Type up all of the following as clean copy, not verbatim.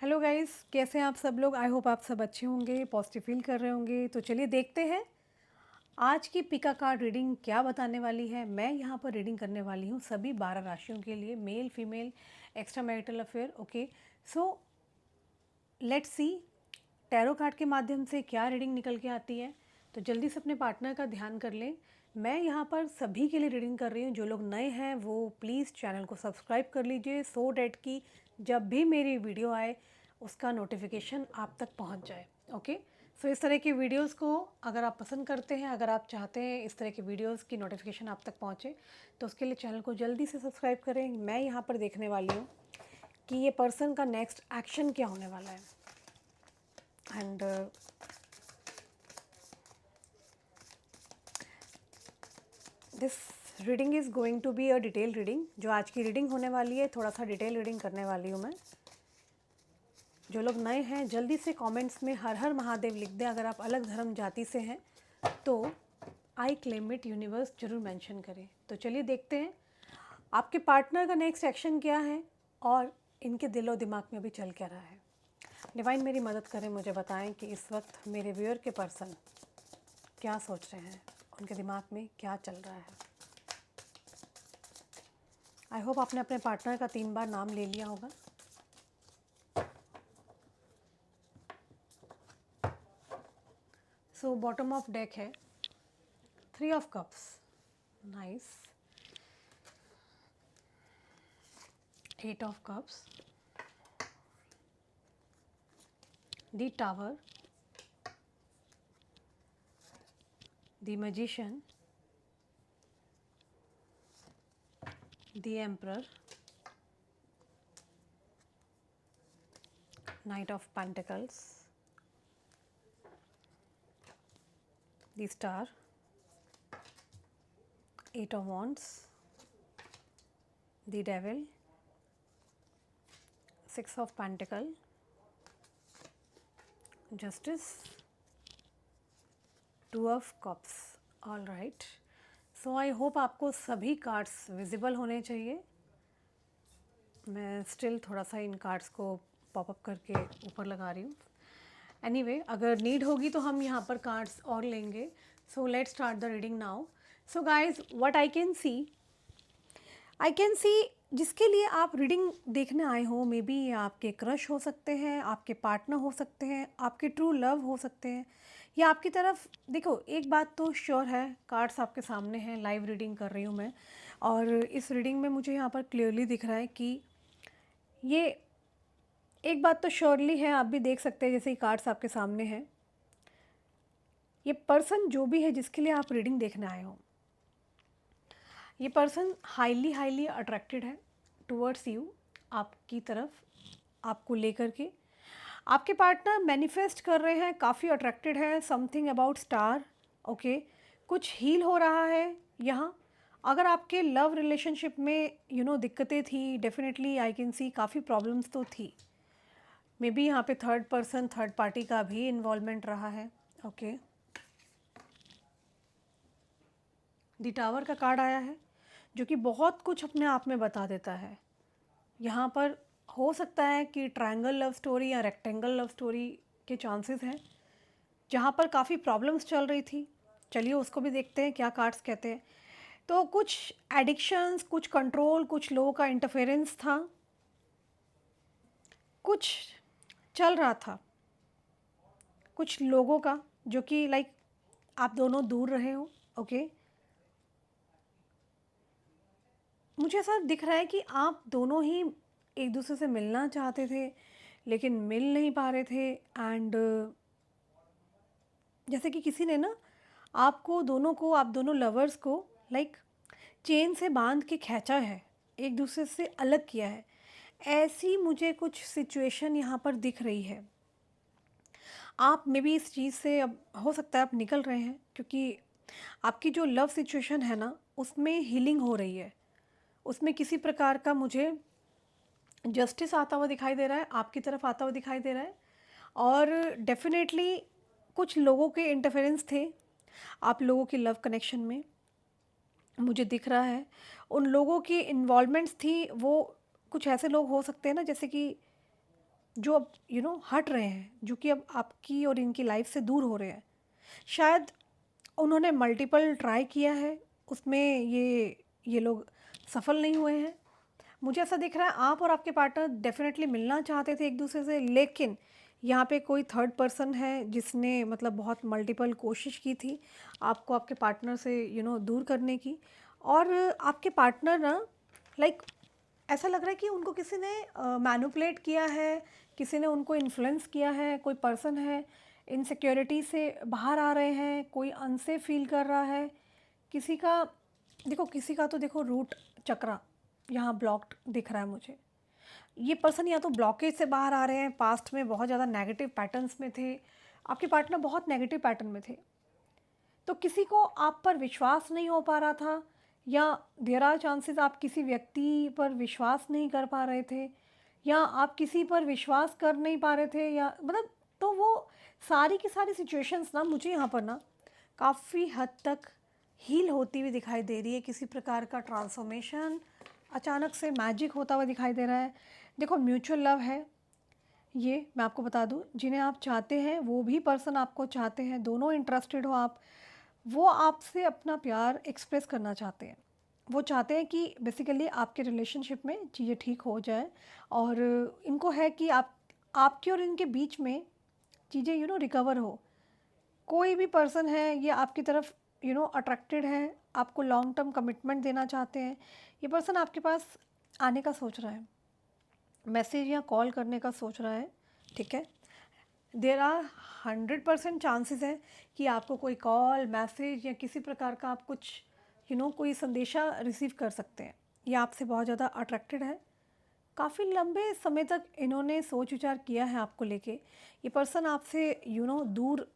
Hello guys, कैसे हैं आप सब लोग। आई होप आप सब अच्छे होंगे, पॉजिटिव फील कर रहे होंगे। तो चलिए देखते हैं आज की पिका कार्ड रीडिंग क्या बताने वाली है। मैं यहाँ पर रीडिंग करने वाली हूँ सभी 12 राशियों के लिए, male female extra marital affair. Okay, so let's see tarot card के माध्यम से क्या रीडिंग निकल के आती है। तो जल्दी से अपने पार्टनर का ध्यान कर लें। मैं यहाँ पर सभी के लिए रीडिंग कर रही हूँ। जो लोग नए हैं वो प्लीज़ चैनल को सब्सक्राइब कर लीजिए, सो डैट कि जब भी मेरी वीडियो आए उसका नोटिफिकेशन आप तक पहुँच जाए। ओके, सो इस तरह की वीडियोस को अगर आप पसंद करते हैं, अगर आप चाहते हैं इस तरह की वीडियोस की नोटिफिकेशन आप तक पहुँचे, तो उसके लिए चैनल को जल्दी से सब्सक्राइब करें। मैं यहाँ पर देखने वाली हूँ कि ये पर्सन का नेक्स्ट एक्शन क्या होने वाला है। And this reading is going to be a detail reading. जो आज की रीडिंग होने वाली है, थोड़ा सा डिटेल रीडिंग करने वाली हूँ मैं। जो लोग नए हैं जल्दी से कमेंट्स में हर हर महादेव लिख दें। अगर आप अलग धर्म जाति से हैं तो आई क्लेम इट यूनिवर्स जरूर मेंशन करें। तो चलिए देखते हैं आपके पार्टनर का नेक्स्ट एक्शन क्या है और इनके दिलो दिमाग में अभी चल क्या रहा है। डिवाइन मेरी मदद करें, मुझे बताएं कि इस वक्त मेरे व्यूअर के पर्सन क्या सोच रहे हैं, उनके दिमाग में क्या चल रहा है। आई होप आपने अपने पार्टनर का 3 बार नाम ले लिया होगा। सो बॉटम ऑफ डेक है 3 of cups, nice, 8 of cups, the tower, the magician, the emperor, night of pentacles, the star, 8 of wands, the devil, 6 of pentacle, justice, 2 of cups। All right, so I hope आपको सभी cards visible होने चाहिए। मैं still थोड़ा सा इन cards को popup करके ऊपर लगा रही हूँ। एनीवे, अगर नीड होगी तो हम यहाँ पर कार्ड्स और लेंगे। So let's start the reading now. So guys, what I can see जिसके लिए आप रीडिंग देखने आए हो, मे बी ये आपके क्रश हो सकते हैं, आपके पार्टनर हो सकते हैं, आपके ट्रू लव हो सकते हैं, या आपकी तरफ देखो। एक बात तो श्योर है, कार्ड्स आपके सामने हैं, लाइव रीडिंग कर रही हूँ मैं, और इस रीडिंग में मुझे यहाँ पर क्लियरली दिख रहा है कि ये एक बात तो श्योरली है, आप भी देख सकते हैं जैसे ही कार्ड्स आपके सामने हैं। ये पर्सन जो भी है जिसके लिए आप रीडिंग देखने आए हो, ये पर्सन हाईली हाईली अट्रैक्टेड है टूवर्ड्स यू, आपकी तरफ, आपको लेकर के। आपके पार्टनर मैनिफेस्ट कर रहे हैं, काफ़ी अट्रैक्टेड है, समथिंग अबाउट स्टार। ओके, कुछ हील हो रहा है यहाँ। अगर आपके लव रिलेशनशिप में दिक्कतें थी, डेफिनेटली आई कैन सी काफ़ी प्रॉब्लम्स तो थी। मे बी यहाँ पे थर्ड पर्सन, थर्ड पार्टी का भी इन्वॉल्वमेंट रहा है। ओके, द टावर का कार्ड आया है जो कि बहुत कुछ अपने आप में बता देता है। यहाँ पर हो सकता है कि ट्रायंगल लव स्टोरी या रेक्टेंगल लव स्टोरी के चांसेस हैं, जहाँ पर काफ़ी प्रॉब्लम्स चल रही थी। चलिए उसको भी देखते हैं क्या कार्ड्स कहते हैं। तो कुछ एडिक्शंस, कुछ कंट्रोल, कुछ लोगों का इंटरफेरेंस था, कुछ चल रहा था, कुछ लोगों का जो कि लाइक आप दोनों दूर रहे हो। ओके, मुझे ऐसा दिख रहा है कि आप दोनों ही एक दूसरे से मिलना चाहते थे लेकिन मिल नहीं पा रहे थे। एंड जैसे कि किसी ने ना आपको दोनों को, आप दोनों लवर्स को लाइक चेन से बांध के खींचा है, एक दूसरे से अलग किया है। ऐसी मुझे कुछ सिचुएशन यहाँ पर दिख रही है। आप मे बी इस चीज़ से अब हो सकता है आप निकल रहे हैं, क्योंकि आपकी जो लव सिचुएशन है ना उसमें हीलिंग हो रही है। उसमें किसी प्रकार का मुझे जस्टिस आता हुआ दिखाई दे रहा है, आपकी तरफ आता हुआ दिखाई दे रहा है। और डेफिनेटली कुछ लोगों के इंटरफेरेंस थे आप लोगों की लव कनेक्शन में, मुझे दिख रहा है। उन लोगों की इन्वॉल्वमेंट्स थी, वो कुछ ऐसे लोग हो सकते हैं ना, जैसे कि जो अब हट रहे हैं, जो कि अब आपकी और इनकी लाइफ से दूर हो रहे हैं। शायद उन्होंने मल्टीपल ट्राई किया है, उसमें ये लोग सफल नहीं हुए हैं। मुझे ऐसा दिख रहा है आप और आपके पार्टनर डेफ़िनेटली मिलना चाहते थे एक-दूसरे से, लेकिन यहाँ पे कोई थर्ड पर्सन है जिसने मतलब बहुत मल्टीपल कोशिश की थी आपको आपके पार्टनर से दूर करने की। और आपके पार्टनर ना, लाइक, ऐसा लग रहा है कि उनको किसी ने मैनिपुलेट किया है, किसी ने उनको इन्फ्लुएंस किया है, कोई पर्सन है, इनसिक्योरिटी से बाहर आ रहे हैं, कोई अनसेफ फील कर रहा है। किसी का किसी का तो देखो रूट चक्रा यहाँ ब्लॉक्ड दिख रहा है मुझे। ये पर्सन या तो ब्लॉकेज से बाहर आ रहे हैं, पास्ट में बहुत ज़्यादा नेगेटिव पैटर्न्स में थे, आपके पार्टनर बहुत नेगेटिव पैटर्न में थे, तो किसी को आप पर विश्वास नहीं हो पा रहा था, या देयर आर चांसेस आप किसी व्यक्ति पर विश्वास नहीं कर पा रहे थे, या आप किसी पर विश्वास कर नहीं पा रहे थे, या मतलब, तो वो सारी की सारी सिचुएशंस ना मुझे यहाँ पर ना काफ़ी हद तक हील होती हुई दिखाई दे रही है। किसी प्रकार का ट्रांसफॉर्मेशन, अचानक से मैजिक होता हुआ दिखाई दे रहा है। देखो, म्यूचुअल लव है ये, मैं आपको बता दूँ, जिन्हें आप चाहते हैं वो भी पर्सन आपको चाहते हैं, दोनों इंटरेस्टेड हो आप। वो आपसे अपना प्यार एक्सप्रेस करना चाहते हैं। वो चाहते हैं कि बेसिकली आपके रिलेशनशिप में चीज़ें ठीक हो जाए, और इनको है कि आपके और इनके बीच में चीज़ें रिकवर हो। कोई भी पर्सन है ये आपकी तरफ अट्रैक्टेड है, आपको लॉन्ग टर्म कमिटमेंट देना चाहते हैं। ये पर्सन आपके पास आने का सोच रहा है, मैसेज या कॉल करने का सोच रहा है, ठीक है। देर आर 100% चांसेस है कि आपको कोई कॉल, मैसेज या किसी प्रकार का आप कुछ कोई संदेशा रिसीव कर सकते हैं। ये आपसे बहुत ज़्यादा अट्रैक्टेड है। काफ़ी लंबे समय तक इन्होंने सोच विचार किया है आपको लेके। ये पर्सन आपसे दूर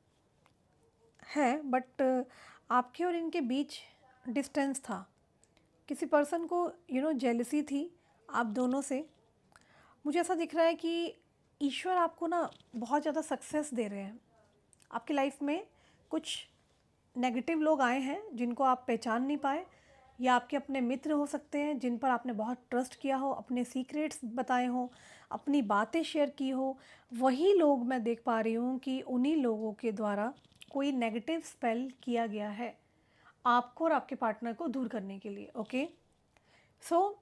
है, बट आपके और इनके बीच डिस्टेंस था। किसी पर्सन को जेलसी थी आप दोनों से। मुझे ऐसा दिख रहा है कि ईश्वर आपको ना बहुत ज़्यादा सक्सेस दे रहे हैं। आपकी लाइफ में कुछ नेगेटिव लोग आए हैं जिनको आप पहचान नहीं पाए, या आपके अपने मित्र हो सकते हैं जिन पर आपने बहुत ट्रस्ट किया हो, अपने सीक्रेट्स बताए हों, अपनी बातें शेयर की हो। वही लोग मैं देख पा रही हूँ कि उन्हीं लोगों के द्वारा कोई नेगेटिव स्पेल किया गया है आपको और आपके पार्टनर को दूर करने के लिए। ओके, सो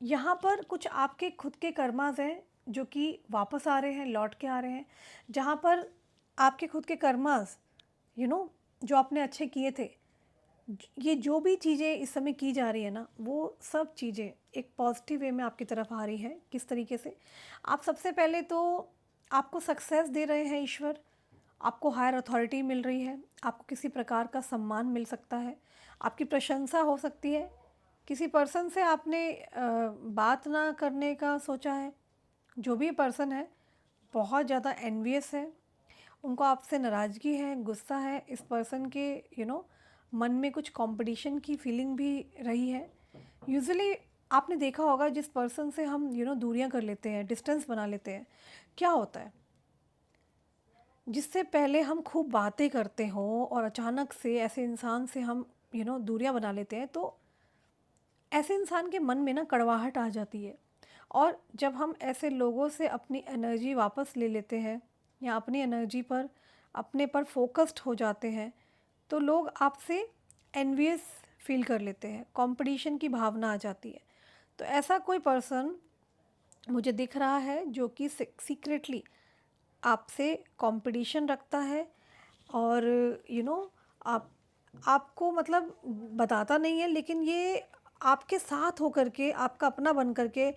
यहाँ पर कुछ आपके खुद के कर्मास हैं जो कि वापस आ रहे हैं, लौट के आ रहे हैं। जहाँ पर आपके खुद के कर्मास जो आपने अच्छे किए थे, ये जो भी चीज़ें इस समय की जा रही है ना, वो सब चीज़ें एक पॉजिटिव वे में आपकी तरफ आ रही हैं। किस तरीके से? आप सबसे पहले तो आपको सक्सेस दे रहे हैं ईश्वर, आपको हायर अथॉरिटी मिल रही है, आपको किसी प्रकार का सम्मान मिल सकता है, आपकी प्रशंसा हो सकती है। किसी पर्सन से आपने बात ना करने का सोचा है, जो भी पर्सन है बहुत ज़्यादा एनवियस है, उनको आपसे नाराज़गी है, गुस्सा है। इस पर्सन के मन में कुछ कंपटीशन की फीलिंग भी रही है। यूजुअली आपने देखा होगा, जिस पर्सन से हम दूरियां कर लेते हैं, डिस्टेंस बना लेते हैं, क्या होता है, जिससे पहले हम खूब बातें करते हों और अचानक से ऐसे इंसान से हम दूरियां बना लेते हैं, तो ऐसे इंसान के मन में ना कड़वाहट आ जाती है। और जब हम ऐसे लोगों से अपनी एनर्जी वापस ले लेते हैं, या अपनी एनर्जी पर, अपने पर फोकस्ड हो जाते हैं, तो लोग आपसे एनवियस फील कर लेते हैं, कंपटीशन की भावना आ जाती है। तो ऐसा कोई पर्सन मुझे दिख रहा है जो कि सीक्रेटली आपसे कंपटीशन रखता है, और आप आपको मतलब बताता नहीं है, लेकिन ये आपके साथ होकर के, आपका अपना बन करके,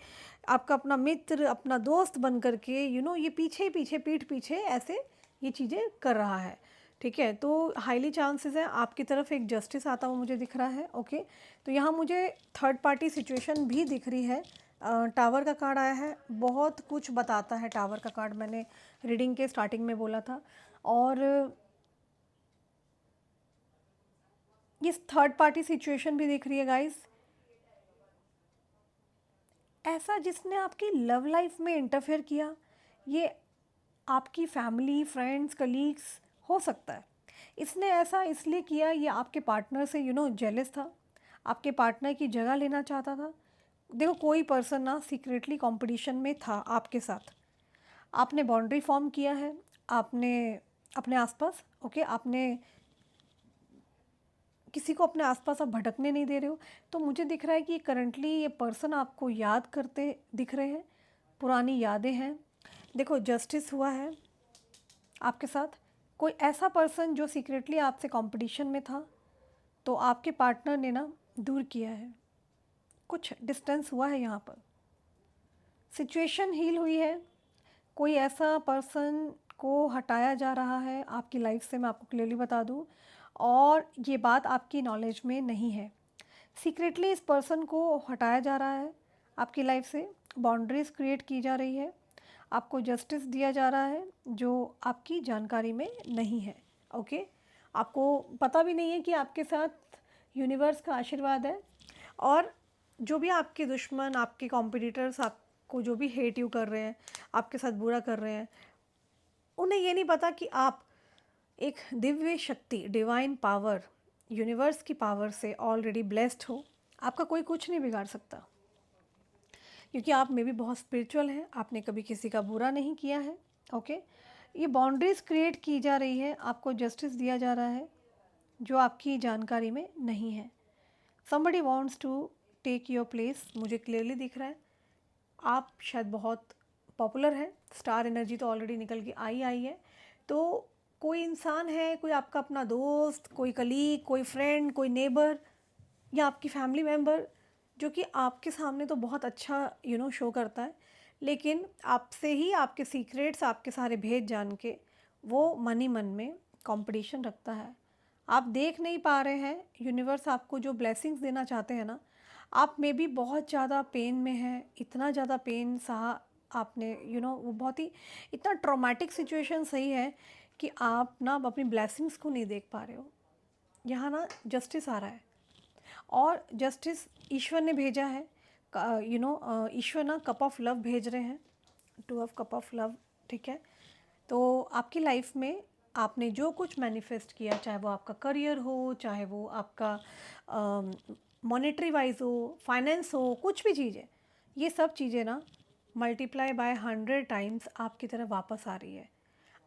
आपका अपना मित्र, अपना दोस्त बन करके ये पीछे पीछे, पीठ पीछे ऐसे ये चीज़ें कर रहा है, ठीक है। तो हाईली चांसेस है आपकी तरफ एक जस्टिस आता हुआ मुझे दिख रहा है। ओके, तो यहाँ मुझे थर्ड पार्टी सिचुएशन भी दिख रही है। टावर का कार्ड आया है, बहुत कुछ बताता है टावर का कार्ड, मैंने रीडिंग के स्टार्टिंग में बोला था। और ये थर्ड पार्टी सिचुएशन भी दिख रही है गाइस, ऐसा जिसने आपकी लव लाइफ में इंटरफेयर किया। ये आपकी फैमिली, फ्रेंड्स, कलीग्स हो सकता है। इसने ऐसा इसलिए किया, ये आपके पार्टनर से जेलस था, आपके पार्टनर की जगह लेना चाहता था। देखो, कोई पर्सन ना सीक्रेटली कंपटीशन में था आपके साथ, आपने बाउंड्री फॉर्म किया है, आपने अपने आसपास, ओके, आपने किसी को अपने आसपास आप भटकने नहीं दे रहे हो। तो मुझे दिख रहा है कि करंटली ये पर्सन आपको याद करते दिख रहे हैं, पुरानी यादें हैं। देखो, जस्टिस हुआ है आपके साथ। कोई ऐसा पर्सन जो सीक्रेटली आपसे कंपटीशन में था, तो आपके पार्टनर ने ना दूर किया है, कुछ डिस्टेंस हुआ है यहाँ पर, सिचुएशन हील हुई है। कोई ऐसा पर्सन को हटाया जा रहा है आपकी लाइफ से, मैं आपको क्लियरली बता दूं, और ये बात आपकी नॉलेज में नहीं है। सीक्रेटली इस पर्सन को हटाया जा रहा है आपकी लाइफ से, बाउंड्रीज क्रिएट की जा रही है, आपको जस्टिस दिया जा रहा है जो आपकी जानकारी में नहीं है। ओके, आपको पता भी नहीं है कि आपके साथ यूनिवर्स का आशीर्वाद है, और जो भी आपके दुश्मन, आपके कॉम्पिटिटर्स, आपको जो भी हेट यू कर रहे हैं, आपके साथ बुरा कर रहे हैं, उन्हें ये नहीं पता कि आप एक दिव्य शक्ति, डिवाइन पावर, यूनिवर्स की पावर से ऑलरेडी ब्लेस्ड हो। आपका कोई कुछ नहीं बिगाड़ सकता, क्योंकि आप में भी बहुत स्पिरिचुअल हैं, आपने कभी किसी का बुरा नहीं किया है। ओके, ये बाउंड्रीज क्रिएट की जा रही है, आपको जस्टिस दिया जा रहा है जो आपकी जानकारी में नहीं है। somebody wants to take your place, मुझे क्लियरली दिख रहा है। आप शायद बहुत पॉपुलर हैं, स्टार एनर्जी तो ऑलरेडी निकल के आई है। तो कोई इंसान है, कोई आपका अपना दोस्त, कोई कलीग, कोई फ्रेंड, कोई नेबर, या आपकी फैमिली मेम्बर, जो कि आपके सामने तो बहुत अच्छा शो करता है, लेकिन आपसे ही आपके सीक्रेट्स, आपके सारे भेद जान के वो मन ही मन में कंपटीशन रखता है। आप देख नहीं पा रहे हैं, यूनिवर्स आपको जो ब्लेसिंग्स देना चाहते हैं ना, आप में भी बहुत ज़्यादा पेन में हैं, इतना ज़्यादा पेन सहा आपने, वो बहुत ही इतना ट्रॉमेटिक सिचुएशन सही है कि आप ना अब अपनी ब्लेसिंग्स को नहीं देख पा रहे हो। यहाँ ना जस्टिस आ रहा है, और जस्टिस ईश्वर ने भेजा है। ईश्वर ना कप ऑफ लव भेज रहे हैं, 2 ऑफ कप ऑफ लव, ठीक है। तो आपकी लाइफ में आपने जो कुछ मैनिफेस्ट किया, चाहे वो आपका करियर हो, चाहे वो आपका मॉनेटरी वाइज हो, फाइनेंस हो, कुछ भी चीज़ है, ये सब चीज़ें ना मल्टीप्लाई बाय 100 टाइम्स आपकी तरफ वापस आ रही है।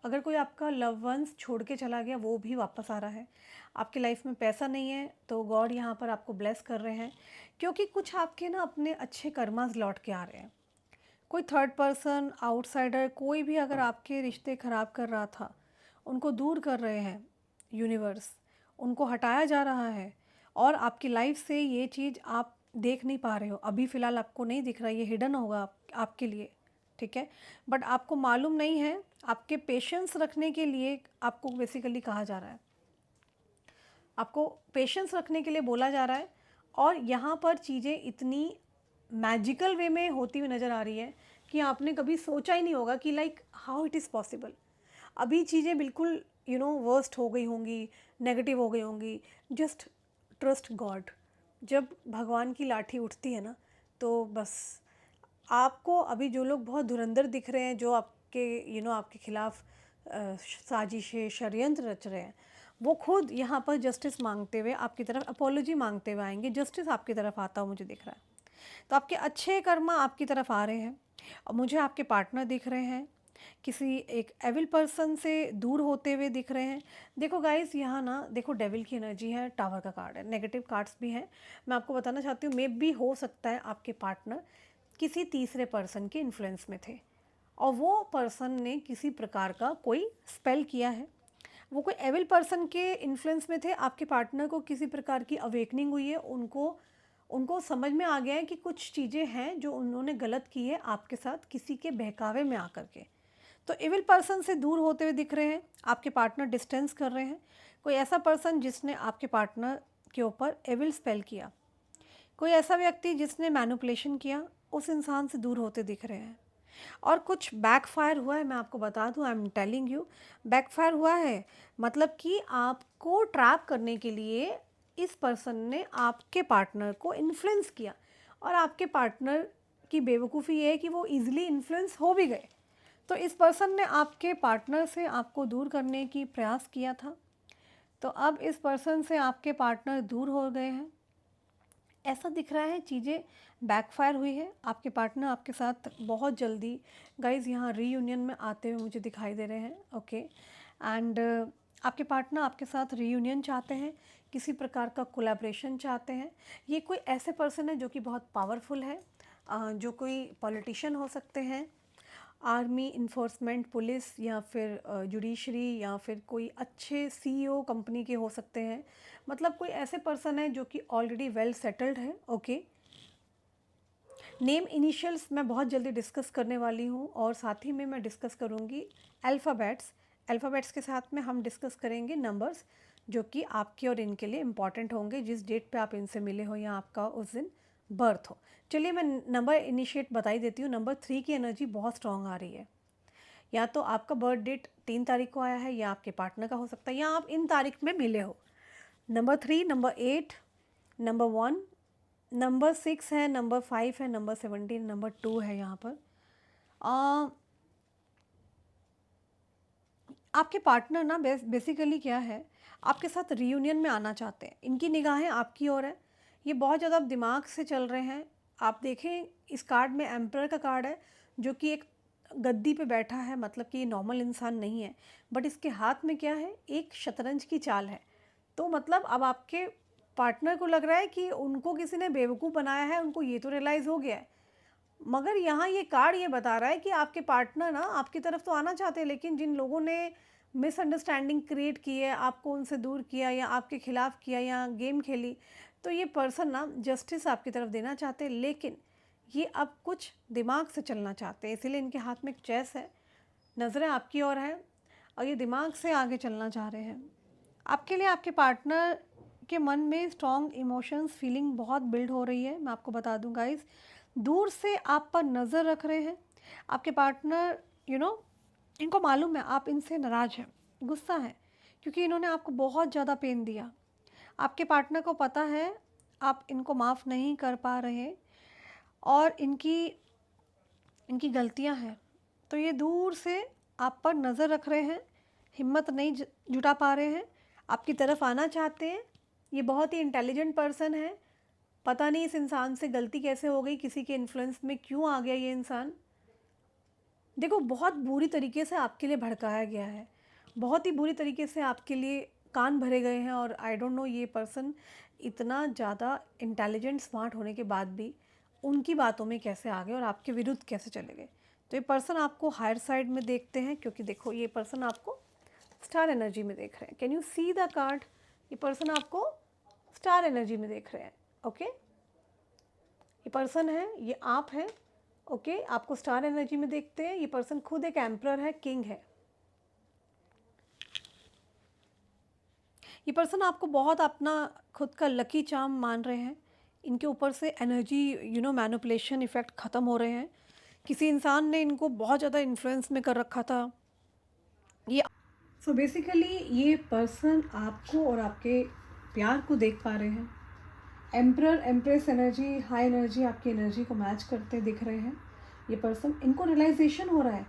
अगर कोई आपका लव वंस छोड़ के चला गया, वो भी वापस आ रहा है। आपकी लाइफ में पैसा नहीं है, तो गॉड यहाँ पर आपको ब्लेस कर रहे हैं, क्योंकि कुछ आपके ना अपने अच्छे कर्मास लौट के आ रहे हैं। कोई थर्ड पर्सन, आउटसाइडर, कोई भी अगर आपके रिश्ते ख़राब कर रहा था, उनको दूर कर रहे हैं यूनिवर्स, उनको हटाया जा रहा है, और आपकी लाइफ से ये चीज़ आप देख नहीं पा रहे हो, अभी फ़िलहाल आपको नहीं दिख रहा, ये हिडन होगा आपके लिए, ठीक है। बट आपको मालूम नहीं है, आपके पेशेंस रखने के लिए आपको बेसिकली कहा जा रहा है, आपको पेशेंस रखने के लिए बोला जा रहा है। और यहाँ पर चीज़ें इतनी मैजिकल वे में होती हुई नज़र आ रही है कि आपने कभी सोचा ही नहीं होगा कि like how it is possible. अभी चीज़ें बिल्कुल वर्स्ट हो गई होंगी, नेगेटिव हो गई होंगी। Just trust God. जब भगवान की लाठी उठती है ना, तो बस आपको अभी जो लोग बहुत धुरंधर दिख रहे हैं, जो आपके आपके खिलाफ साजिशें, षड्यंत्र रच रहे हैं, वो खुद यहाँ पर जस्टिस मांगते हुए आपकी तरफ, अपोलॉजी मांगते हुए आएंगे। जस्टिस आपकी तरफ आता हुआ मुझे दिख रहा है। तो आपके अच्छे कर्मा आपकी तरफ आ रहे हैं, और मुझे आपके पार्टनर दिख रहे हैं किसी एक एविल पर्सन से दूर होते हुए दिख रहे हैं। देखो गाइस, यहाँ ना देखो, डेविल की एनर्जी है, टावर का कार्ड है, नेगेटिव कार्ड्स भी हैं। मैं आपको बताना चाहती हूँ, मे भी हो सकता है आपके पार्टनर किसी तीसरे पर्सन के इन्फ्लुएंस में थे, और वो पर्सन ने किसी प्रकार का कोई स्पेल किया है, वो कोई एविल पर्सन के इन्फ्लुएंस में थे। आपके पार्टनर को किसी प्रकार की अवेकनिंग हुई है, उनको उनको समझ में आ गया है कि कुछ चीज़ें हैं जो उन्होंने गलत की है आपके साथ, किसी के बहकावे में आकर के। तो एविल पर्सन से दूर होते हुए दिख रहे हैं, आपके पार्टनर डिस्टेंस कर रहे हैं। कोई ऐसा पर्सन जिसने आपके पार्टनर के ऊपर एविल स्पेल किया, कोई ऐसा व्यक्ति जिसने मैनिपुलेशन किया, उस इंसान से दूर होते दिख रहे हैं। और कुछ बैकफायर हुआ है, मैं आपको बता दूं, I am telling you, backfire हुआ है। मतलब कि आपको ट्रैप करने के लिए इस पर्सन ने आपके पार्टनर को इन्फ्लुएंस किया, और आपके पार्टनर की बेवकूफ़ी ये है कि वो इजीली इन्फ्लुएंस हो भी गए। तो इस पर्सन ने आपके पार्टनर से आपको दूर करने की प्रयास किया था। तो अब इस पर्सन से आपके पार्टनर दूर हो गए हैं। ऐसा दिख रहा है चीज़ें बैकफायर हुई है, आपके पार्टनर आपके साथ बहुत जल्दी गाइज़ यहाँ रीयूनियन में आते हुए मुझे दिखाई दे रहे हैं, ओके। एंड आपके पार्टनर आपके साथ रीयूनियन चाहते हैं, किसी प्रकार का कोलैबोरेशन चाहते हैं। ये कोई ऐसे पर्सन है जो कि बहुत पावरफुल है, जो कोई पॉलिटिशियन हो सकते हैं, आर्मी, इन्फोर्समेंट, पुलिस, या फिर जुडिशरी, या फिर कोई अच्छे सीईओ कंपनी के हो सकते हैं। मतलब कोई ऐसे पर्सन है जो कि ऑलरेडी वेल सेटल्ड है, ओके। नेम इनिशियल्स मैं बहुत जल्दी डिस्कस करने वाली हूँ, और साथ ही में मैं डिस्कस करूँगी अल्फ़ाबेट्स। अल्फ़ाबेट्स के साथ में हम डिस्कस करेंगे नंबर्स, जो कि आपके और इनके लिए इम्पॉर्टेंट होंगे जिस डेट पे आप इनसे मिले हो या आपका उस दिन बर्थ हो। चलिए मैं नंबर इनिशिएट बता ही देती हूँ। नंबर 3 की एनर्जी बहुत स्ट्रॉन्ग आ रही है। या तो आपका बर्थ डेट 3 तारीख को आया है, या आपके पार्टनर का हो सकता है, या आप इन तारीख में मिले हो। नंबर 3, नंबर 8, नंबर 1, नंबर 6 है, नंबर 5 है, नंबर 17, नंबर 2 है यहाँ पर। आपके पार्टनर ना बेसिकली क्या है, आपके साथ रीयूनियन में आना चाहते हैं। इनकी निगाहें आपकी ओर है। ये बहुत ज़्यादा दिमाग से चल रहे हैं। आप देखें इस कार्ड में एम्परर का कार्ड है, जो कि एक गद्दी पे बैठा है, मतलब कि ये नॉर्मल इंसान नहीं है। बट इसके हाथ में क्या है, एक शतरंज की चाल है। तो मतलब अब आपके पार्टनर को लग रहा है कि उनको किसी ने बेवकूफ़ बनाया है, उनको ये तो रियलाइज़ हो गया है। मगर यहाँ ये कार्ड ये बता रहा है कि आपके पार्टनर ना आपकी तरफ तो आना चाहते हैं, लेकिन जिन लोगों ने मिसअंडरस्टैंडिंग क्रिएट की है, आपको उनसे दूर किया या आपके खिलाफ किया या गेम खेली, तो ये पर्सन ना जस्टिस आपकी तरफ देना चाहते हैं, लेकिन ये अब कुछ दिमाग से चलना चाहते हैं। इसीलिए इनके हाथ में एक चेस है, नज़रें आपकी ओर है, और ये दिमाग से आगे चलना चाह रहे हैं। आपके लिए आपके पार्टनर के मन में स्ट्रॉन्ग इमोशंस, फीलिंग बहुत बिल्ड हो रही है। मैं आपको बता दूं गाइस, दूर से आप पर नज़र रख रहे हैं। आपके पार्टनर इनको मालूम है आप इनसे नाराज़ हैं, गुस्सा हैं, क्योंकि इन्होंने आपको बहुत ज़्यादा पेन दिया। आपके पार्टनर को पता है आप इनको माफ़ नहीं कर पा रहे, और इनकी इनकी गलतियां हैं। तो ये दूर से आप पर नज़र रख रहे हैं, हिम्मत नहीं जुटा पा रहे हैं, आपकी तरफ आना चाहते हैं। ये बहुत ही इंटेलिजेंट पर्सन है। पता नहीं इस इंसान से गलती कैसे हो गई, किसी के इन्फ्लुएंस में क्यों आ गया ये इंसान। देखो बहुत बुरी तरीके से आपके लिए भड़काया गया है, बहुत ही बुरी तरीके से आपके लिए कान भरे गए हैं, और आई डोंट नो ये पर्सन इतना ज़्यादा इंटेलिजेंट स्मार्ट होने के बाद भी उनकी बातों में कैसे आ गए और आपके विरुद्ध कैसे चले गए। तो ये पर्सन आपको हायर साइड में देखते हैं, क्योंकि देखो ये पर्सन आपको स्टार एनर्जी में देख रहे हैं। Can you see the card? ये पर्सन आपको स्टार एनर्जी में देख रहे हैं, ओके। ये पर्सन है, ये आप हैं, ओके। आपको स्टार एनर्जी में देखते हैं। ये पर्सन खुद एक एम्परर है, किंग है। ये पर्सन आपको बहुत अपना खुद का लकी चार्म मान रहे हैं। इनके ऊपर से एनर्जी मैनिपुलेशन इफ़ेक्ट ख़त्म हो रहे हैं। किसी इंसान ने इनको बहुत ज़्यादा इन्फ्लुएंस में कर रखा था ये। सो बेसिकली ये पर्सन आपको और आपके प्यार को देख पा रहे हैं। Emperor, empress energy, high energy आपकी एनर्जी को मैच करते दिख रहे हैं। ये पर्सन, इनको रियलाइजेशन हो रहा है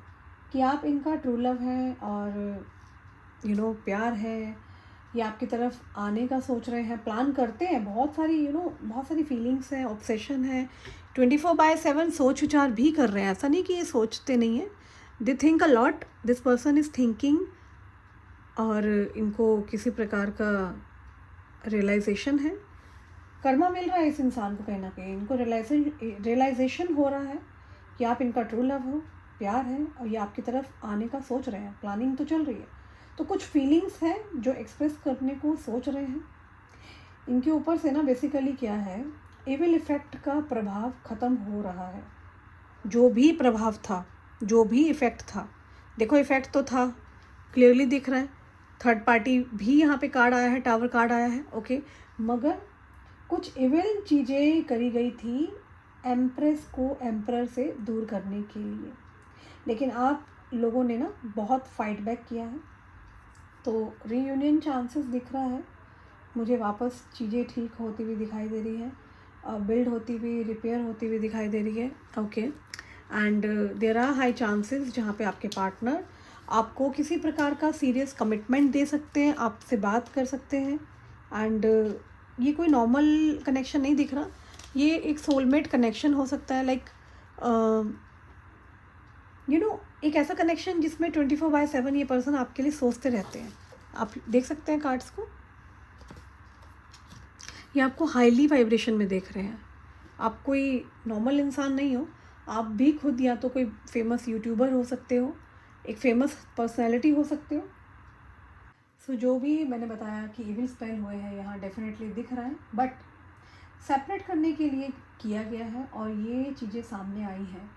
कि आप इनका ट्रू लव है, और प्यार है। ये आपकी तरफ आने का सोच रहे हैं, प्लान करते हैं। बहुत सारी फीलिंग्स हैं, ऑब्सेशन है। 24/7 सोच विचार भी कर रहे हैं। ऐसा नहीं कि ये सोचते नहीं हैं। They think a lot, this person is thinking, और इनको किसी प्रकार का रियलाइजेशन है। कर्मा मिल रहा है इस इंसान को, कहीं ना कहीं इनको रियलाइजेशन हो रहा है कि आप इनका ट्रू लव हो, प्यार है, और ये आपकी तरफ आने का सोच रहे हैं। प्लानिंग तो चल रही है। तो कुछ फीलिंग्स हैं जो एक्सप्रेस करने को सोच रहे हैं। इनके ऊपर से ना बेसिकली क्या है, एविल इफ़ेक्ट का प्रभाव ख़त्म हो रहा है। जो भी प्रभाव था, जो भी इफ़ेक्ट था, देखो इफ़ेक्ट तो था, क्लियरली दिख रहा है। थर्ड पार्टी भी यहाँ पे कार्ड आया है, टावर कार्ड आया है, ओके। मगर कुछ इविल चीज़ें करी गई थी एम्प्रेस को एम्परर से दूर करने के लिए, लेकिन आप लोगों ने ना बहुत फाइट बैक किया है। तो रीयूनियन चांसेस दिख रहा है मुझे। वापस चीज़ें ठीक होती हुई दिखाई दे रही है, बिल्ड होती हुई, रिपेयर होती हुई दिखाई दे रही है, okay. And there are high chances जहाँ पे आपके पार्टनर आपको किसी प्रकार का सीरियस कमिटमेंट दे सकते हैं, आपसे बात कर सकते हैं। एंड ये कोई नॉर्मल कनेक्शन नहीं दिख रहा। ये एक सोलमेट कनेक्शन हो सकता है, लाइक एक ऐसा कनेक्शन जिसमें 24/7 ये पर्सन आपके लिए सोचते रहते हैं। आप देख सकते हैं कार्ड्स को, ये आपको हाईली वाइब्रेशन में देख रहे हैं। आप कोई नॉर्मल इंसान नहीं हो, आप भी खुद या तो कोई फेमस यूट्यूबर हो सकते हो, एक फेमस पर्सनैलिटी हो सकते हो। सो जो भी मैंने बताया कि इविल स्पेल हुए हैं यहाँ डेफिनेटली दिख रहा है, बट सेपरेट करने के लिए किया गया है और ये चीज़ें सामने आई हैं।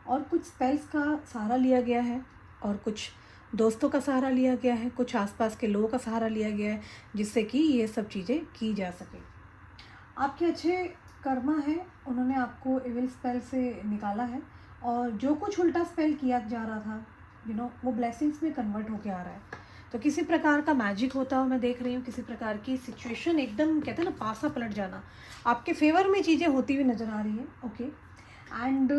और कुछ स्पेल्स का सहारा लिया गया है और कुछ दोस्तों का सहारा लिया गया है, कुछ आसपास के लोगों का सहारा लिया गया है, जिससे कि ये सब चीज़ें की जा सके। आपके अच्छे कर्मा हैं, उन्होंने आपको इविल स्पेल से निकाला है और जो कुछ उल्टा स्पेल किया जा रहा था वो ब्लेसिंग्स में कन्वर्ट होके आ रहा है। तो किसी प्रकार का मैजिक होता हुआ मैं देख रही हूँ, किसी प्रकार की सिचुएशन एकदम कहते हैं ना पासा पलट जाना, आपके फेवर में चीज़ें होती हुई नज़र आ रही हैं। ओके, एंड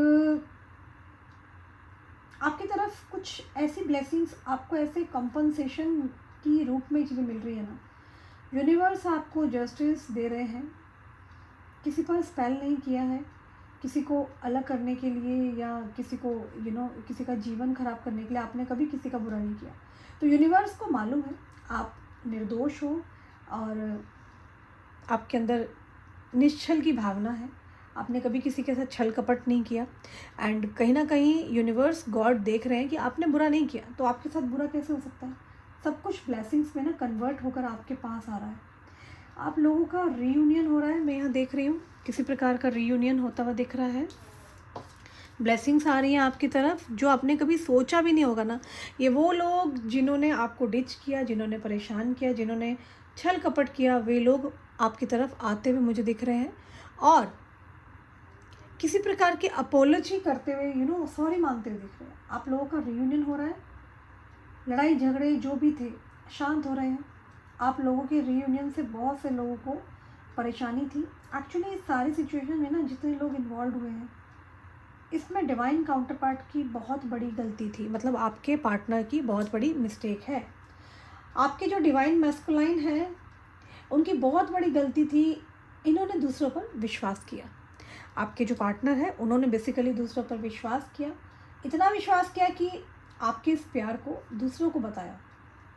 आपकी तरफ कुछ ऐसी ब्लेसिंग्स, आपको ऐसे कंपनसेशन की रूप में चीज़ें मिल रही है ना, यूनिवर्स आपको जस्टिस दे रहे हैं। किसी पर स्पेल नहीं किया है, किसी को अलग करने के लिए या किसी को किसी का जीवन ख़राब करने के लिए आपने कभी किसी का बुरा नहीं किया। तो यूनिवर्स को मालूम है आप निर्दोष हो और आपके अंदर निश्छल की भावना है, आपने कभी किसी के साथ छल कपट नहीं किया। एंड कहीं ना कहीं यूनिवर्स गॉड देख रहे हैं कि आपने बुरा नहीं किया, तो आपके साथ बुरा कैसे हो सकता है। सब कुछ ब्लेसिंग्स में ना कन्वर्ट होकर आपके पास आ रहा है। आप लोगों का रीयूनियन हो रहा है, मैं यहाँ देख रही हूँ किसी प्रकार का रीयूनियन होता हुआ दिख रहा है। ब्लेसिंग्स आ रही हैं आपकी तरफ जो आपने कभी सोचा भी नहीं होगा ना। ये वो लोग जिन्होंने आपको डिच किया, जिन्होंने परेशान किया, जिन्होंने छल कपट किया, वे लोग आपकी तरफ आते हुए मुझे दिख रहे हैं और किसी प्रकार की अपोलॉजी करते हुए सॉरी मांगते हुए दिख रहे हैं। आप लोगों का रीयूनियन हो रहा है, लड़ाई झगड़े जो भी थे शांत हो रहे हैं। आप लोगों के रीयूनियन से बहुत से लोगों को परेशानी थी। एक्चुअली इस सारी सिचुएशन में ना जितने लोग इन्वॉल्व हुए हैं, इसमें डिवाइन काउंटर पार्ट की बहुत बड़ी गलती थी, मतलब आपके पार्टनर की बहुत बड़ी मिस्टेक है। आपके जो डिवाइन मैस्कुलाइन है उनकी बहुत बड़ी गलती थी, इन्होंने दूसरों पर विश्वास किया। आपके जो पार्टनर है उन्होंने बेसिकली दूसरों पर विश्वास किया, इतना विश्वास किया कि आपके इस प्यार को दूसरों को बताया।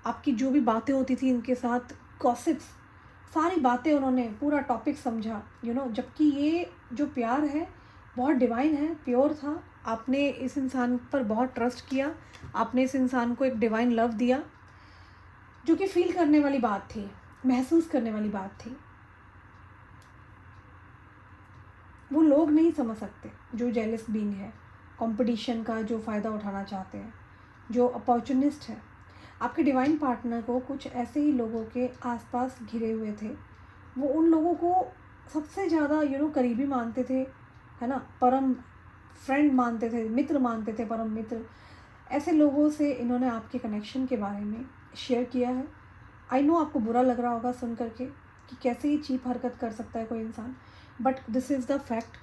आपकी जो भी बातें होती थी इनके साथ, गॉसिप्स, सारी बातें उन्होंने पूरा टॉपिक समझा जबकि ये जो प्यार है बहुत डिवाइन है, प्योर था। आपने इस इंसान पर बहुत ट्रस्ट किया, आपने इस इंसान को एक डिवाइन लव दिया जो कि फील करने वाली बात थी, महसूस करने वाली बात थी। वो लोग नहीं समझ सकते जो जेलस बीइंग है, कंपटीशन का जो फ़ायदा उठाना चाहते हैं, जो अपॉर्चुनिस्ट है। आपके डिवाइन पार्टनर को कुछ ऐसे ही लोगों के आसपास घिरे हुए थे। वो उन लोगों को सबसे ज़्यादा करीबी मानते थे, है ना, परम फ्रेंड मानते थे, मित्र मानते थे, परम मित्र। ऐसे लोगों से इन्होंने आपके कनेक्शन के बारे में शेयर किया है। आई नो आपको बुरा लग रहा होगा सुन करके कि कैसे ही चीप हरकत कर सकता है कोई इंसान, but this is the fact.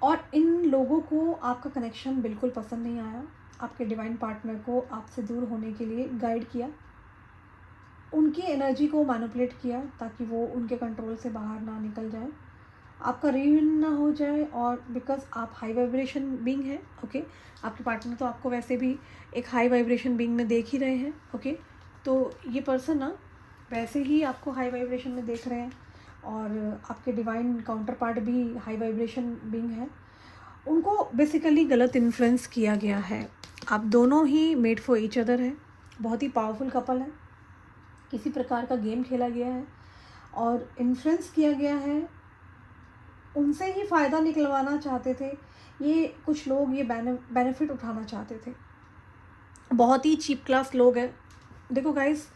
और इन लोगों को आपका कनेक्शन बिल्कुल पसंद नहीं आया। आपके डिवाइन पार्टनर को आपसे दूर होने के लिए गाइड किया, उनकी एनर्जी को मैनिपुलेट किया ताकि वो उनके कंट्रोल से बाहर ना निकल जाए, आपका रीयूनियन ना हो जाए। और बिकॉज आप हाई वाइब्रेशन बीइंग हैं, ओके, आपके पार्टनर तो आपको वैसे भी एक हाई वाइब्रेशन बीइंग में देख ही रहे हैं, ओके। तो ये पर्सन ना वैसे ही आपको हाई वाइब्रेशन में देख रहे हैं और आपके डिवाइन काउंटर पार्ट भी हाई वाइब्रेशन बीइंग है। उनको बेसिकली गलत इन्फ्लुएंस किया गया है। आप दोनों he made for each other है, बहुत ही पावरफुल कपल है। किसी प्रकार का गेम खेला गया है और इन्फ्लुएंस किया गया है, उनसे ही फ़ायदा निकलवाना चाहते थे ये कुछ लोग, ये बेनिफिट उठाना चाहते थे। बहुत ही चीप क्लास लोग हैं। देखो गाइस,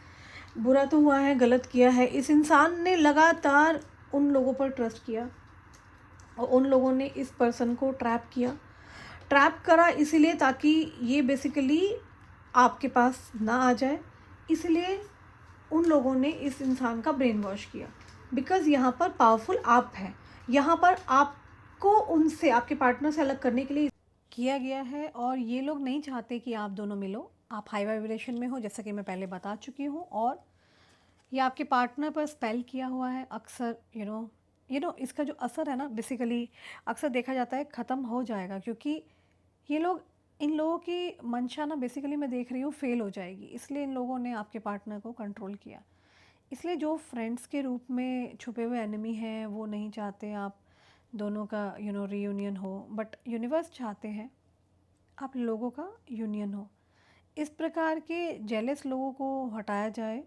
बुरा तो हुआ है, गलत किया है, इस इंसान ने लगातार उन लोगों पर ट्रस्ट किया और उन लोगों ने इस पर्सन को ट्रैप करा इसीलिए ताकि ये बेसिकली आपके पास ना आ जाए। इसलिए उन लोगों ने इस इंसान का ब्रेन वॉश किया। बिकॉज़ यहाँ पर पावरफुल आप हैं, यहाँ पर आपको उनसे, आपके पार्टनर से अलग करने के लिए किया गया है। और ये लोग नहीं चाहते कि आप दोनों मिलो। आप हाई वाइब्रेशन में हो, जैसा कि मैं पहले बता चुकी हूँ। और ये आपके पार्टनर पर स्पेल किया हुआ है। अक्सर इसका जो असर है ना बेसिकली अक्सर देखा जाता है ख़त्म हो जाएगा, क्योंकि ये लोग इन लोगों की मंशा ना बेसिकली मैं देख रही हूँ फ़ेल हो जाएगी, इसलिए इन लोगों ने आपके पार्टनर को कंट्रोल किया। इसलिए जो फ्रेंड्स के रूप में छुपे हुए एनिमी हैं वो नहीं चाहते आप दोनों का रीयूनियन हो, बट यूनिवर्स चाहते हैं आप लोगों का यूनियन हो। इस प्रकार के जेलस लोगों को हटाया जाए,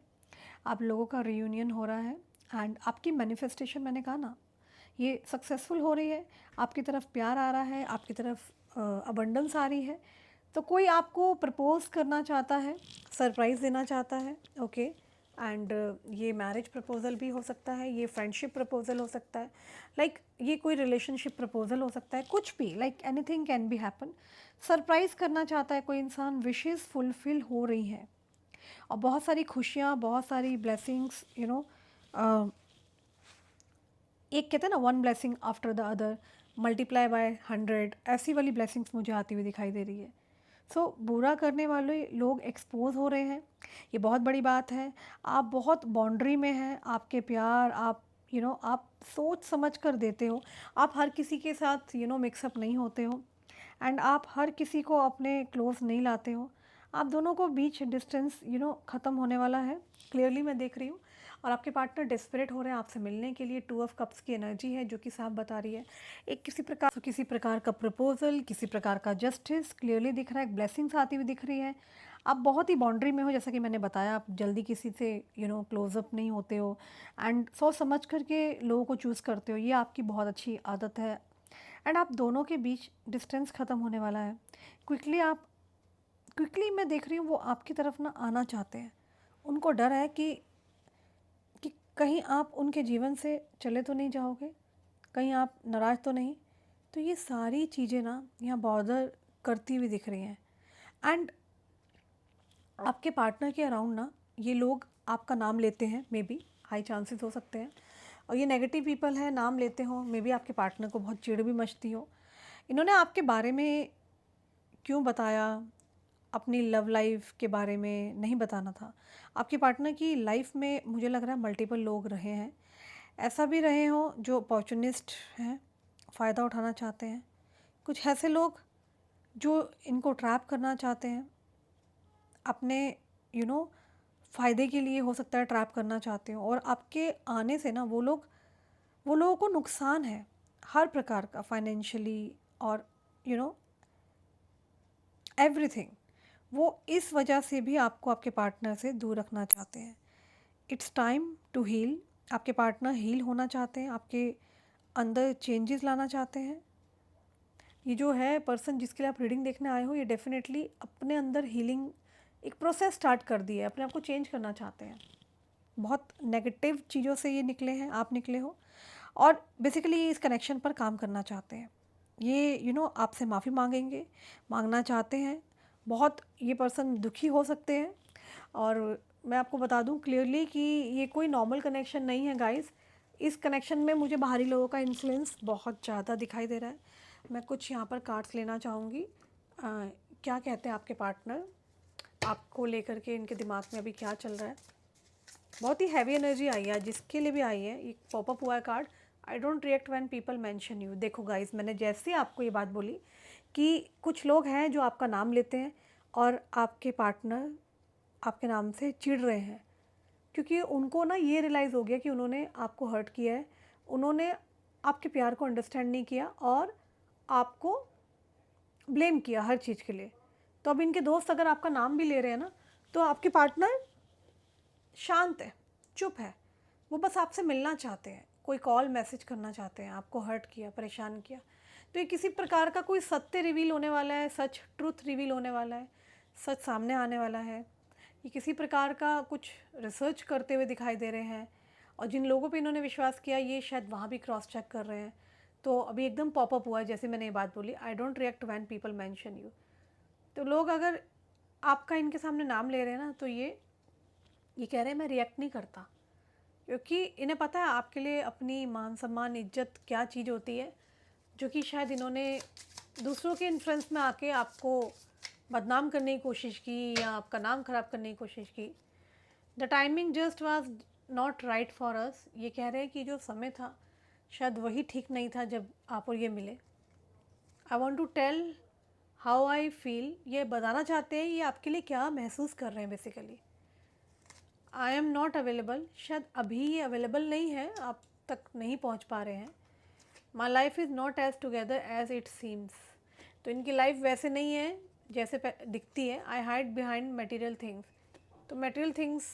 आप लोगों का रीयूनियन हो रहा है एंड आपकी मैनिफेस्टेशन मैंने कहा ना ये सक्सेसफुल हो रही है, आपकी तरफ प्यार आ रहा है, आपकी तरफ अबंडेंस आ रही है। तो कोई आपको प्रपोज करना चाहता है, सरप्राइज़ देना चाहता है, ओके। एंड ये मैरिज प्रपोजल भी हो सकता है, ये फ्रेंडशिप प्रपोजल हो सकता है, लाइक ये कोई रिलेशनशिप प्रपोजल हो सकता है, कुछ भी, like anything can be happen. Surprise करना चाहता है कोई इंसान, विशेस फुलफिल हो रही हैं और बहुत सारी खुशियाँ, बहुत सारी ब्लेसिंग्स, एक कहते हैं ना one blessing after the other multiply by 100, ऐसी वाली ब्लेसिंग्स मुझे आती हुई दिखाई दे रही है। सो बुरा करने वाले लोग एक्सपोज हो रहे हैं, ये बहुत बड़ी बात है। आप बहुत बाउंड्री में हैं, आपके प्यार आप आप सोच समझ कर देते हो, आप हर किसी के साथ मिक्सअप नहीं होते हो एंड आप हर किसी को अपने क्लोज नहीं लाते हो। आप दोनों को बीच डिस्टेंस ख़त्म होने वाला है, क्लियरली मैं देख रही हूँ। और आपके पार्टनर डेस्परेट हो रहे हैं आपसे मिलने के लिए, 2 ऑफ कप्स की एनर्जी है जो कि साफ बता रही है एक किसी प्रकार का प्रपोजल, किसी प्रकार का जस्टिस क्लियरली दिख रहा है, एक ब्लेसिंग्स आती हुई दिख रही है। आप बहुत ही बाउंड्री में हो, जैसा कि मैंने बताया, आप जल्दी किसी से क्लोजअप नहीं होते हो एंड सोच समझ करके लोगों को चूज़ करते हो, ये आपकी बहुत अच्छी आदत है। एंड आप दोनों के बीच डिस्टेंस ख़त्म होने वाला है। क्विकली मैं देख रही हूँ वो आपकी तरफ ना आना चाहते हैं, उनको डर है कि कहीं आप उनके जीवन से चले तो नहीं जाओगे, कहीं आप नाराज़ तो नहीं। तो ये सारी चीज़ें ना यहाँ बॉर्डर करती हुई दिख रही हैं एंड आपके पार्टनर के अराउंड ना ये लोग आपका नाम लेते हैं, मे बी हाई चांसेस हो सकते हैं। और ये नेगेटिव पीपल है, नाम लेते हो, मे बी आपके पार्टनर को बहुत चिढ़ भी मचती हो। इन्होंने आपके बारे में क्यों बताया, अपनी लव लाइफ के बारे में नहीं बताना था। आपके पार्टनर की लाइफ में मुझे लग रहा है मल्टीपल लोग रहे हैं, ऐसा भी रहे हों जो अपॉर्चुनिस्ट हैं, फ़ायदा उठाना चाहते हैं। कुछ ऐसे लोग जो इनको ट्रैप करना चाहते हैं, अपने फ़ायदे के लिए हो सकता है ट्रैप करना चाहते हो। और आपके आने से ना वो लोगों को नुकसान है हर प्रकार का, फाइनेंशियली और यू नो एवरीथिंग। वो इस वजह से भी आपको आपके पार्टनर से दूर रखना चाहते हैं। It's time to heal. आपके पार्टनर हील होना चाहते हैं, आपके अंदर चेंजेस लाना चाहते हैं। ये जो है पर्सन जिसके लिए आप रीडिंग देखने आए हो, ये डेफिनेटली अपने अंदर हीलिंग एक प्रोसेस स्टार्ट कर दी है, अपने आप को चेंज करना चाहते हैं। बहुत नेगेटिव चीज़ों से ये निकले हैं, आप निकले हो, और बेसिकली इस कनेक्शन पर काम करना चाहते हैं। ये आपसे माफ़ी मांगेंगे, मांगना चाहते हैं बहुत। ये पर्सन दुखी हो सकते हैं। और मैं आपको बता दूं क्लियरली कि ये कोई नॉर्मल कनेक्शन नहीं है गाइस। इस कनेक्शन में मुझे बाहरी लोगों का इन्फ्लुएंस बहुत ज़्यादा दिखाई दे रहा है। मैं कुछ यहाँ पर कार्ड्स लेना चाहूँगी। क्या कहते हैं आपके पार्टनर आपको लेकर के, इनके दिमाग में अभी क्या चल रहा है। बहुत ही हैवी एनर्जी आई है, जिसके लिए भी आई है। एक पॉपअप हुआ है card, I don't react when people mention you. देखो गाइस, मैंने जैसे ही आपको ये बात बोली कि कुछ लोग हैं जो आपका नाम लेते हैं और आपके पार्टनर आपके नाम से चिढ़ रहे हैं, क्योंकि उनको ना ये रियलाइज़ हो गया कि उन्होंने आपको हर्ट किया है, उन्होंने आपके प्यार को अंडरस्टैंड नहीं किया और आपको ब्लेम किया हर चीज़ के लिए। तो अब इनके दोस्त अगर आपका नाम भी ले रहे हैं ना, तो आपके पार्टनर शांत है, चुप है, वो बस आपसे मिलना चाहते हैं, कोई कॉल मैसेज करना चाहते हैं। आपको हर्ट किया, परेशान किया, तो ये किसी प्रकार का कोई सत्य रिवील होने वाला है, सच ट्रूथ रिवील होने वाला है, सच सामने आने वाला है। ये किसी प्रकार का कुछ रिसर्च करते हुए दिखाई दे रहे हैं, और जिन लोगों पे इन्होंने विश्वास किया ये शायद वहाँ भी क्रॉस चेक कर रहे हैं। तो अभी एकदम पॉपअप हुआ है, जैसे मैंने ये बात बोली, I don't react when people mention you. तो लोग अगर आपका इनके सामने नाम ले रहे हैं ना, तो ये कह रहे हैं मैं रिएक्ट नहीं करता, क्योंकि इन्हें पता है आपके लिए अपनी मान सम्मान इज्जत क्या चीज़ होती है, जो कि शायद इन्होंने दूसरों के इन्फ्लुएंस में आके आपको बदनाम करने की कोशिश की या आपका नाम ख़राब करने की कोशिश की। The timing just was not right for us. ये कह रहे हैं कि जो समय था शायद वही ठीक नहीं था जब आप और ये मिले। I want to tell how I feel, ये बताना चाहते हैं ये आपके लिए क्या महसूस कर रहे हैं basically. I am not available, शायद अभी ये अवेलेबल नहीं है, आप तक नहीं पहुंच पा रहे हैं। My life is not as together as it seems, तो इनकी लाइफ वैसे नहीं है जैसे दिखती है। I hide behind material things, तो मटेरियल थिंग्स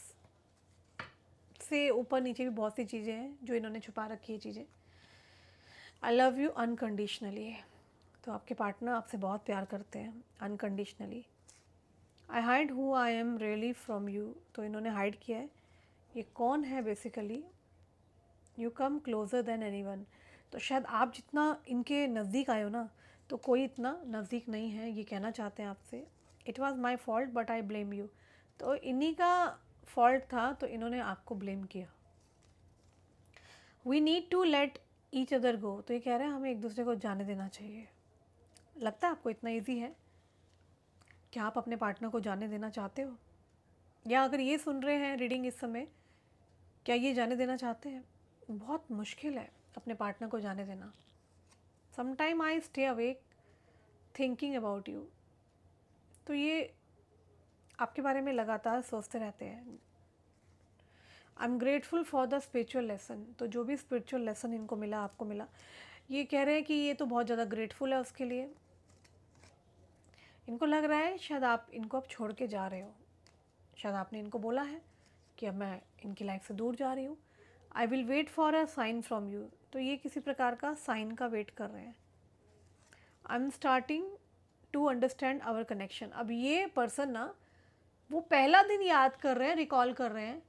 से ऊपर नीचे भी बहुत सी चीज़ें हैं जो इन्होंने छुपा रखी है चीज़ें। आई लव यू अनकंडीशनली, तो आपके पार्टनर आपसे बहुत प्यार करते हैं unconditionally. I hide who I am really from you, तो इन्होंने हाइड किया है ये कौन है basically. You come closer than anyone, तो शायद आप जितना इनके नज़दीक आए हो ना, तो कोई इतना नज़दीक नहीं है, ये कहना चाहते हैं आपसे। It was my fault but I blame you, तो इन्हीं का फॉल्ट था तो इन्होंने आपको ब्लेम किया। We need to let each other go, तो ये कह रहे हैं हमें एक दूसरे को जाने देना चाहिए। लगता है आपको इतना ईजी है? क्या आप अपने पार्टनर को जाने देना चाहते हो? या अगर ये सुन रहे हैं रीडिंग इस समय, क्या ये जाने देना चाहते हैं? बहुत मुश्किल है अपने पार्टनर को जाने देना। Sometime I stay awake thinking about you, तो ये आपके बारे में लगातार सोचते रहते हैं। I am grateful for the spiritual lesson, तो जो भी स्पिरिचुअल लेसन इनको मिला, आपको मिला, ये कह रहे हैं कि ये तो बहुत ज़्यादा ग्रेटफुल है उसके लिए। इनको लग रहा है शायद आप इनको अब छोड़ के जा रहे हो, शायद आपने इनको बोला है कि अब मैं इनकी लाइफ से दूर जा रही हूँ। I will wait for a sign from you, तो ये किसी प्रकार का साइन का वेट कर रहे हैं। I am starting to understand our connection, अब ये पर्सन ना वो पहला दिन याद कर रहे हैं, रिकॉल कर रहे हैं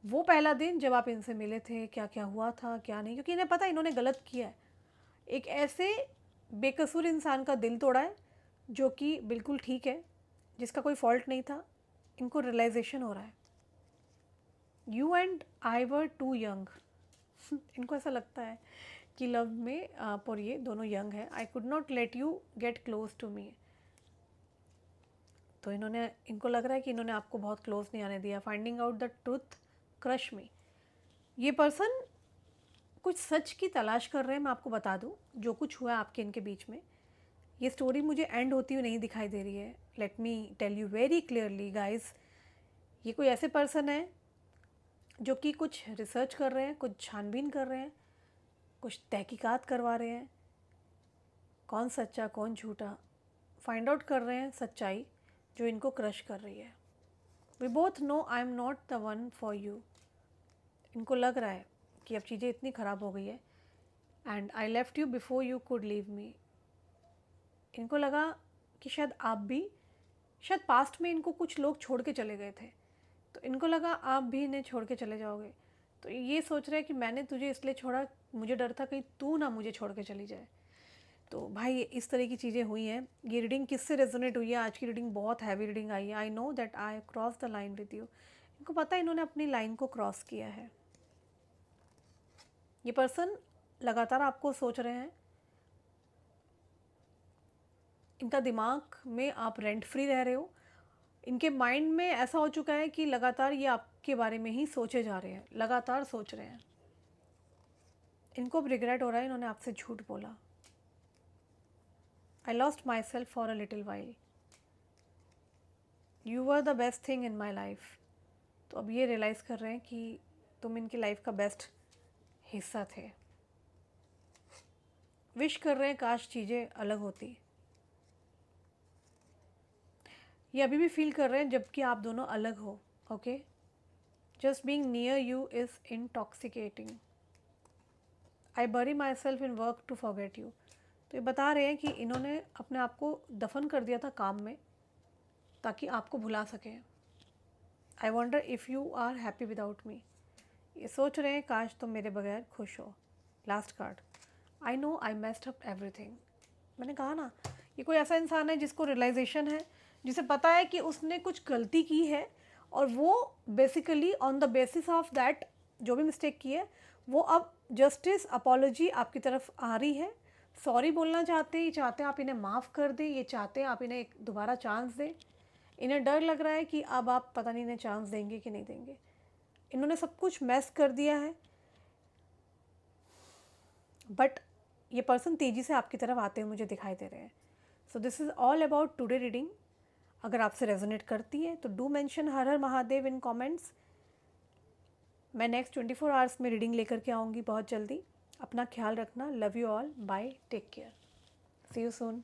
वो पहला दिन जब आप इनसे मिले थे, क्या क्या हुआ था क्या नहीं, क्योंकि इन्हें पता है इन्होंने गलत किया है। एक ऐसे बेकसूर इंसान का दिल तोड़ा है जो कि बिल्कुल ठीक है, जिसका कोई फॉल्ट नहीं था। इनको रियलाइजेशन हो रहा है you and I were too young. इनको ऐसा लगता है कि लव में आप और ये दोनों यंग हैं। I could not let you get close to me, तो इनको लग रहा है कि इन्होंने आपको बहुत क्लोज नहीं आने दिया। Finding out the truth crush me, ये पर्सन कुछ सच की तलाश कर रहे हैं। मैं आपको बता दूं जो कुछ हुआ आपके इनके बीच में, ये स्टोरी मुझे एंड होती हुई नहीं दिखाई दे रही है। Let me tell you very clearly guys, ये कोई ऐसे पर्सन है जो कि कुछ रिसर्च कर रहे हैं, कुछ छानबीन कर रहे हैं, कुछ तहकीकात करवा रहे हैं, कौन सच्चा कौन झूठा फाइंड आउट कर रहे हैं, सच्चाई जो इनको क्रश कर रही है। We both know I am not the one for you, इनको लग रहा है कि अब चीज़ें इतनी ख़राब हो गई है। And I left you before you could leave me, इनको लगा कि शायद आप भी, शायद पास्ट में इनको कुछ लोग छोड़ के चले गए थे, तो इनको लगा आप भी इन्हें छोड़ के चले जाओगे। तो ये सोच रहे हैं कि मैंने तुझे इसलिए छोड़ा, मुझे डर था कहीं तू ना मुझे छोड़ के चली जाए। तो भाई इस तरह की चीज़ें हुई हैं। ये रीडिंग किससे रेजोनेट हुई है? आज की रीडिंग बहुत हैवी रीडिंग आई है। I know that I cross the line with you, इनको पता है इन्होंने अपनी लाइन को क्रॉस किया है। ये पर्सन लगातार आपको सोच रहे हैं, इनका दिमाग में आप रेंट फ्री रह रहे हो। इनके माइंड में ऐसा हो चुका है कि लगातार ये आपके बारे में ही सोचे जा रहे हैं, लगातार सोच रहे हैं। इनको अब रिग्रेट हो रहा है इन्होंने आपसे झूठ बोला। I lost my self for a little while, you were the best thing in my life, तो अब ये रियलाइज़ कर रहे हैं कि तुम इनकी लाइफ का बेस्ट हिस्सा थे। विश कर रहे हैं काश चीज़ें अलग होती। ये अभी भी फील कर रहे हैं जबकि आप दोनों अलग हो। Okay, just being near you is intoxicating, I bury myself in work to forget you, तो ये बता रहे हैं कि इन्होंने अपने आप को दफन कर दिया था काम में ताकि आपको भुला सकें। I wonder if you are happy without me, ये सोच रहे हैं काश तुम मेरे बगैर खुश हो। Last card, I know I messed up everything, मैंने कहा ना ये कोई ऐसा इंसान है जिसको रियलाइजेशन है, जिसे पता है कि उसने कुछ गलती की है और वो basically on the basis of that जो भी मिस्टेक की है वो अब जस्टिस अपॉलोजी आपकी तरफ आ रही है। सॉरी बोलना चाहते हैं, ये चाहते हैं आप इन्हें माफ़ कर दें, ये चाहते हैं आप इन्हें एक दोबारा चांस दें। इन्हें डर लग रहा है कि अब आप पता नहीं इन्हें चांस देंगे कि नहीं देंगे। इन्होंने सब कुछ मैस कर दिया है। बट ये पर्सन तेज़ी से आपकी तरफ आते हुए मुझे दिखाई दे रहे हैं। So this is all about today reading. अगर आपसे रेजोनेट करती है तो do mention Har Har Mahadev in comments. मैं नेक्स्ट 24 आवर्स में रीडिंग लेकर के आऊँगी बहुत जल्दी। अपना ख्याल रखना। Love you all. Bye. Take care. See you soon.